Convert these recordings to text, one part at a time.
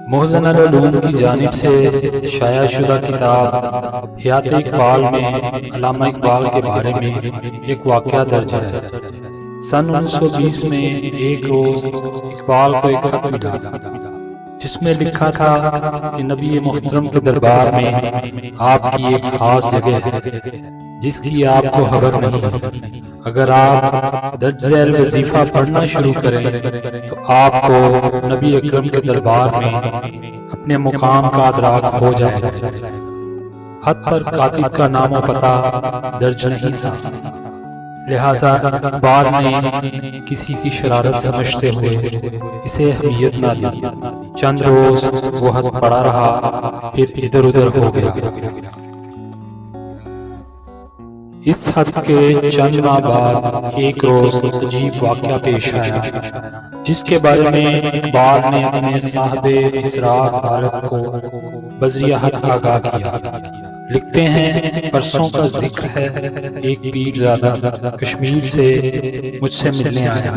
محسن العلوم کی جانب سے شائع شدہ کتاب حیات اقبال میں علامہ اقبال کے بارے میں ایک واقعہ درج ہے۔ سن 1920 میں ایک روز اقبال کو ایک خط ملا جس میں لکھا تھا کہ نبی محترم کے دربار میں آپ کی ایک خاص جگہ ہے جس کی آپ کو خبر نہیں۔ اگر آپ درج ذیل وظیفہ پڑھنا شروع کریں تو آپ کو نبی اکرم کے دربار میں اپنے مقام کا ادراک ہو جائے گا۔ خط پر کاتب کا نام و پتہ درج نہیں تھا، لہذا اقبال نے کسی کی شرارت سمجھتے ہوئے اسے اہمیت نہ دی۔ چند روز وہ خط پڑھا رہا، پھر ادھر ادھر ہو گیا۔ اس خط کے چند ماہ بعد ایک روز عجیب واقعہ پیش آیا جس کے بارے میں اقبال نے اپنے صاحب اسرار غالب کو بذریعہ خط آگاہ کیا۔ لکھتے ہیں، پرسوں کا ذکر ہے، ایک پیرزادہ کشمیر سے مجھ سے ملنے آیا۔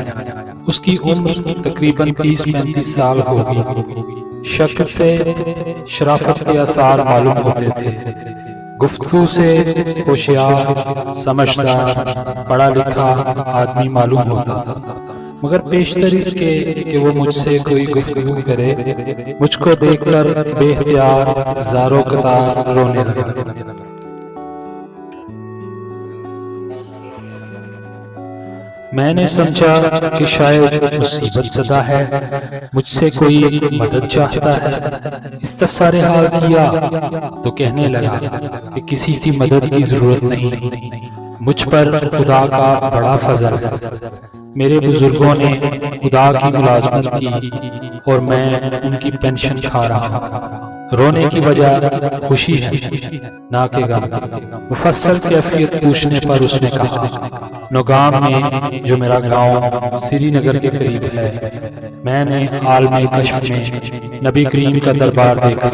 اس کی عمر تقریباً 30-35 سال ہوگی۔ شکل سے شرافت کے آثار معلوم ہوتے تھے، گفتگو سے ہوشیار، سمجھدار، پڑھا لکھا آدمی معلوم ہوتا تھا، مگر بیشتر اس کے کہ وہ مجھ سے کوئی گفتگو کرے، مجھ کو دیکھ کر بے اختیار زارو قطار رونے لگا۔ میں نے سمجھا کہ شاید مصیبت زدہ ہے، مجھ سے کوئی مدد چاہتا ہے۔ استفسار حال کیا تو کہنے لگا کہ کسی کی مدد کی ضرورت نہیں، مجھ پر خدا کا بڑا فضل ہے۔ میرے بزرگوں نے خدا کی ملازمت کی اور میں ان کی پینشن کھا رہا ہوں۔ رونے کی وجہ خوشی ہے نہ کہ غم۔ مفصل کیفیت پوچھنے پر اس نے کہا، نوگام میں جو میرا گاؤں سری نگر کے قریب ہے، میں نے عالم کشف میں نبی کریم کا دربار دیکھا۔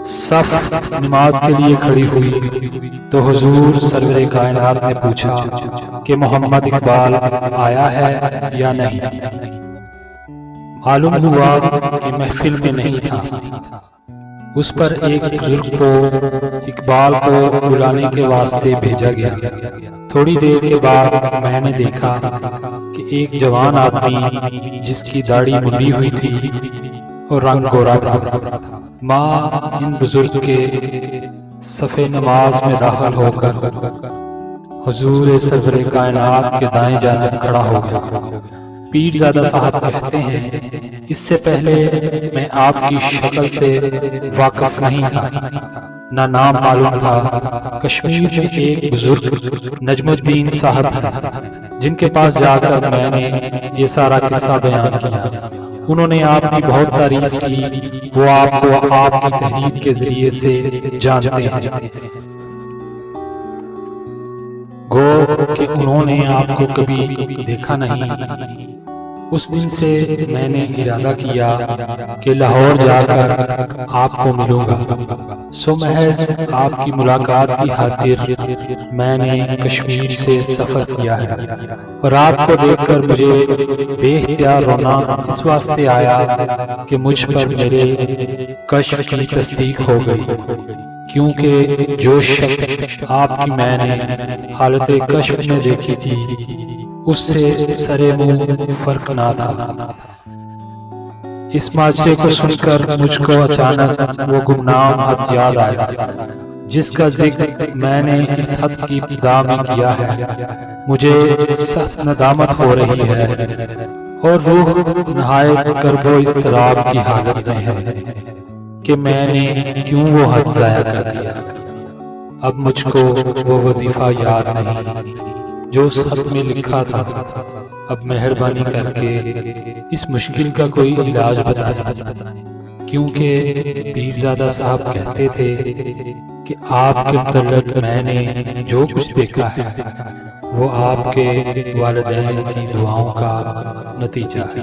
صف نماز کے لیے کھڑی ہوئی تو حضور سرور کائنات نے پوچھا کہ محمد اقبال آیا ہے یا نہیں۔ معلوم ہوا کہ محفل میں نہیں تھا۔ اس پر ایک بزرگ کو اقبال کو بلانے کے واسطے بھیجا گیا۔ تھوڑی دیر کے بعد میں نے دیکھا کہ ایک جوان آدمی جس کی داڑھی ملی ہوئی تھی اور رنگ گورا تھا، ماں ان بزرگ کے صف نماز میں داخل ہو کر حضور سرور کائنات کے دائیں جانب کھڑا ہو گیا۔ پیرزادہ صاحب کہتے ہیں، اس سے پہلے میں آپ کی شکل سے واقف نہیں تھا، نہ نام معلوم تھا۔ کشمیر میں ایک بزرگ نجم الدین صاحب ہیں جن کے پاس جا کر میں نے یہ سارا قصہ بیان کیا۔ انہوں نے آپ کی بہت تعریف کی، وہ آپ کو آپ کی تحریر کے ذریعے سے جانتے ہیں۔ گو کہ انہوں نے آپ کو کبھی دیکھا نہیں۔ اس دن سے میں نے ارادہ کیا کہ لاہور جا کر آپ کو ملوں گا، سو محض آپ کی ملاقات کی خاطر میں نے کشمیر سے سفر کیا ہے، اور آپ کو دیکھ کر مجھے بے اختیار رونا اس واسطے آیا کہ مجھ پر میرے کشف کی تصدیق ہو گئی، کیونکہ جو شک آپ کی میں نے حالت کشف میں دیکھی تھی اس سے سرے منہ فرق نہ تھا۔ اس ماجرے کو سن کر مجھ کو اچانک وہ گمنام خط یاد آیا جس کا ذکر میں نے اس خط کی ابتدا میں کیا ہے۔ مجھے سخت ندامت ہو رہی ہے اور روح نہایت کرب و اضطراب کی حالت میں ہے کہ میں نے کیوں وہ خط ضائع کر دیا۔ اب مجھ کو وہ وظیفہ یاد نہیں جو اس خط میں لکھا تھا۔ اب مہربانی کر کے اس مشکل کا کوئی علاج بتائیں، کیونکہ پیرزادہ صاحب کہتے تھے کہ آپ کے متعلق میں نے جو کچھ دیکھا ہے وہ آپ کے والدین کی دعاؤں کا نتیجہ ہے۔